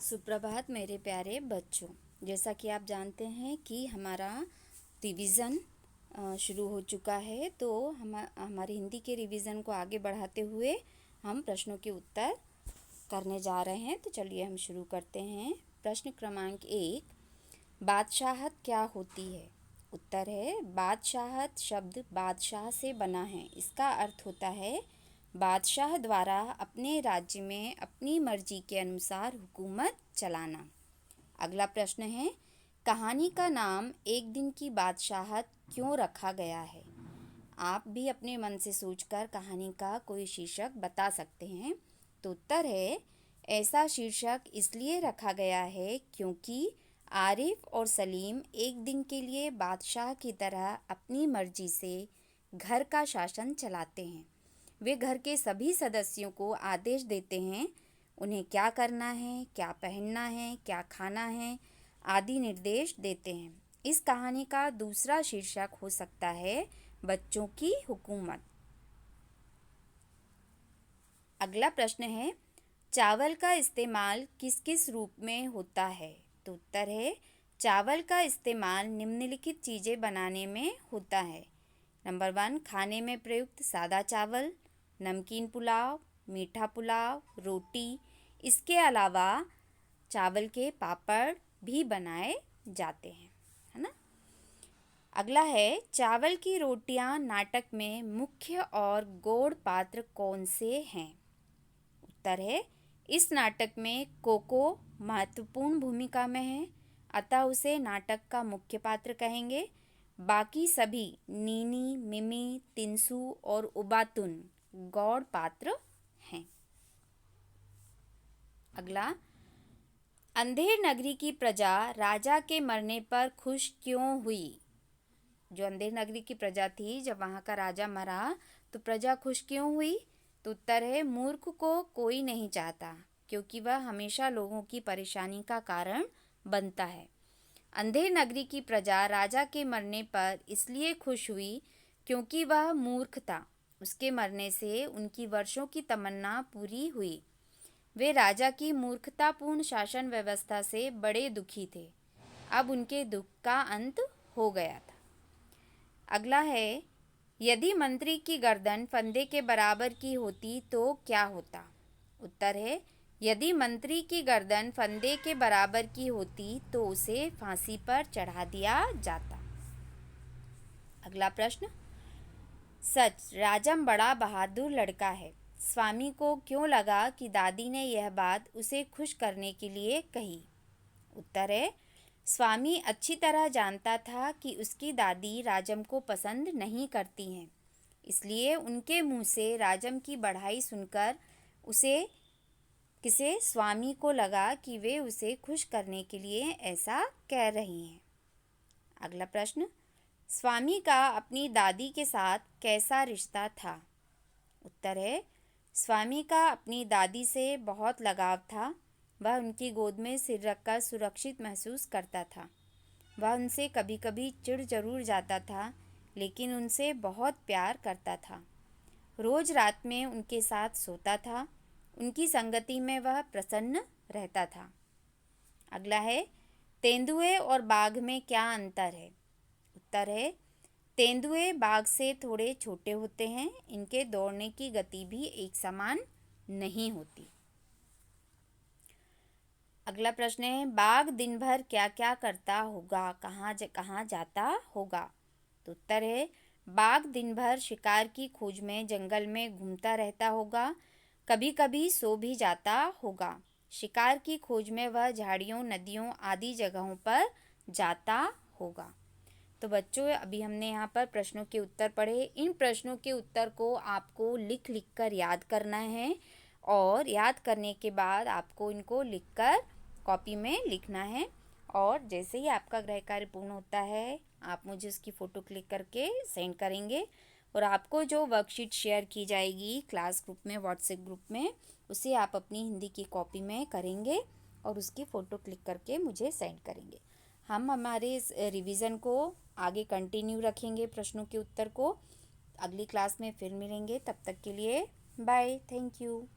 सुप्रभात मेरे प्यारे बच्चों। जैसा कि आप जानते हैं कि हमारा रिवीज़न शुरू हो चुका है, तो हमारे हिंदी के रिवीज़न को आगे बढ़ाते हुए हम प्रश्नों के उत्तर करने जा रहे हैं। तो चलिए हम शुरू करते हैं। प्रश्न क्रमांक 1, बादशाहत क्या होती है? उत्तर है, बादशाहत शब्द बादशाह से बना है। इसका अर्थ होता है बादशाह द्वारा अपने राज्य में अपनी मर्जी के अनुसार हुकूमत चलाना। अगला प्रश्न है, कहानी का नाम एक दिन की बादशाहत क्यों रखा गया है? आप भी अपने मन से सोचकर कहानी का कोई शीर्षक बता सकते हैं। तो उत्तर है, ऐसा शीर्षक इसलिए रखा गया है क्योंकि आरिफ और सलीम एक दिन के लिए बादशाह की तरह अपनी मर्जी से घर का शासन चलाते हैं। वे घर के सभी सदस्यों को आदेश देते हैं, उन्हें क्या करना है, क्या पहनना है, क्या खाना है आदि निर्देश देते हैं। इस कहानी का दूसरा शीर्षक हो सकता है बच्चों की हुकूमत। अगला प्रश्न है, चावल का इस्तेमाल किस किस रूप में होता है? तो उत्तर है, चावल का इस्तेमाल निम्नलिखित चीज़ें बनाने में होता है। नंबर 1, खाने में प्रयुक्त सादा चावल, नमकीन पुलाव, मीठा पुलाव, रोटी। इसके अलावा चावल के पापड़ भी बनाए जाते हैं, है ना। अगला है, चावल की रोटियां नाटक में मुख्य और गौड़ पात्र कौन से हैं? उत्तर है, इस नाटक में कोको महत्वपूर्ण भूमिका में है, अतः उसे नाटक का मुख्य पात्र कहेंगे। बाकी सभी नीनी, मिमी, तिनसु और उबातुन गौड़ पात्र हैं। अगला, अंधेर नगरी की प्रजा राजा के मरने पर खुश क्यों हुई? जो अंधेर नगरी की प्रजा थी, जब वहाँ का राजा मरा तो प्रजा खुश क्यों हुई? तो उत्तर है, मूर्ख को कोई नहीं चाहता क्योंकि वह हमेशा लोगों की परेशानी का कारण बनता है। अंधेर नगरी की प्रजा राजा के मरने पर इसलिए खुश हुई क्योंकि वह मूर्ख था। उसके मरने से उनकी वर्षों की तमन्ना पूरी हुई। वे राजा की मूर्खतापूर्ण शासन व्यवस्था से बड़े दुखी थे। अब उनके दुख का अंत हो गया था। अगला है, यदि मंत्री की गर्दन फंदे के बराबर की होती तो क्या होता? उत्तर है, यदि मंत्री की गर्दन फंदे के बराबर की होती तो उसे फांसी पर चढ़ा दिया जाता। अगला प्रश्न, सच राजम बड़ा बहादुर लड़का है। स्वामी को क्यों लगा कि दादी ने यह बात उसे खुश करने के लिए कही? उत्तर है, स्वामी अच्छी तरह जानता था कि उसकी दादी राजम को पसंद नहीं करती हैं, इसलिए उनके मुंह से राजम की बढ़ाई सुनकर स्वामी को लगा कि वे उसे खुश करने के लिए ऐसा कह रही हैं। अगला प्रश्न, स्वामी का अपनी दादी के साथ कैसा रिश्ता था? उत्तर है, स्वामी का अपनी दादी से बहुत लगाव था। वह उनकी गोद में सिर रखकर सुरक्षित महसूस करता था। वह उनसे कभी कभी चिढ़ जरूर जाता था, लेकिन उनसे बहुत प्यार करता था। रोज रात में उनके साथ सोता था। उनकी संगति में वह प्रसन्न रहता था। अगला है, तेंदुए और बाघ में क्या अंतर है? उत्तर है, तेंदुए बाघ से थोड़े छोटे होते हैं। इनके दौड़ने की गति भी एक समान नहीं होती। अगला प्रश्न है, बाघ दिन भर क्या क्या करता होगा, कहाँ जाता होगा? तो उत्तर है, बाघ दिन भर शिकार की खोज में जंगल में घूमता रहता होगा। कभी कभी सो भी जाता होगा। शिकार की खोज में वह झाड़ियों, नदियों आदि जगहों पर जाता होगा। तो बच्चों, अभी हमने यहाँ पर प्रश्नों के उत्तर पढ़े। इन प्रश्नों के उत्तर को आपको लिख कर याद करना है, और याद करने के बाद आपको इनको लिखकर कॉपी में लिखना है। और जैसे ही आपका गृह कार्य पूर्ण होता है, आप मुझे उसकी फ़ोटो क्लिक करके सेंड करेंगे, और आपको जो वर्कशीट शेयर की जाएगी क्लास ग्रुप में, व्हाट्सएप ग्रुप में, उसे आप अपनी हिंदी की कॉपी में करेंगे और उसकी फ़ोटो क्लिक करके मुझे सेंड करेंगे। हम हमारे इस रिवीज़न को आगे कंटिन्यू रखेंगे, प्रश्नों के उत्तर को। अगली क्लास में फिर मिलेंगे, तब तक के लिए बाय, थैंक यू।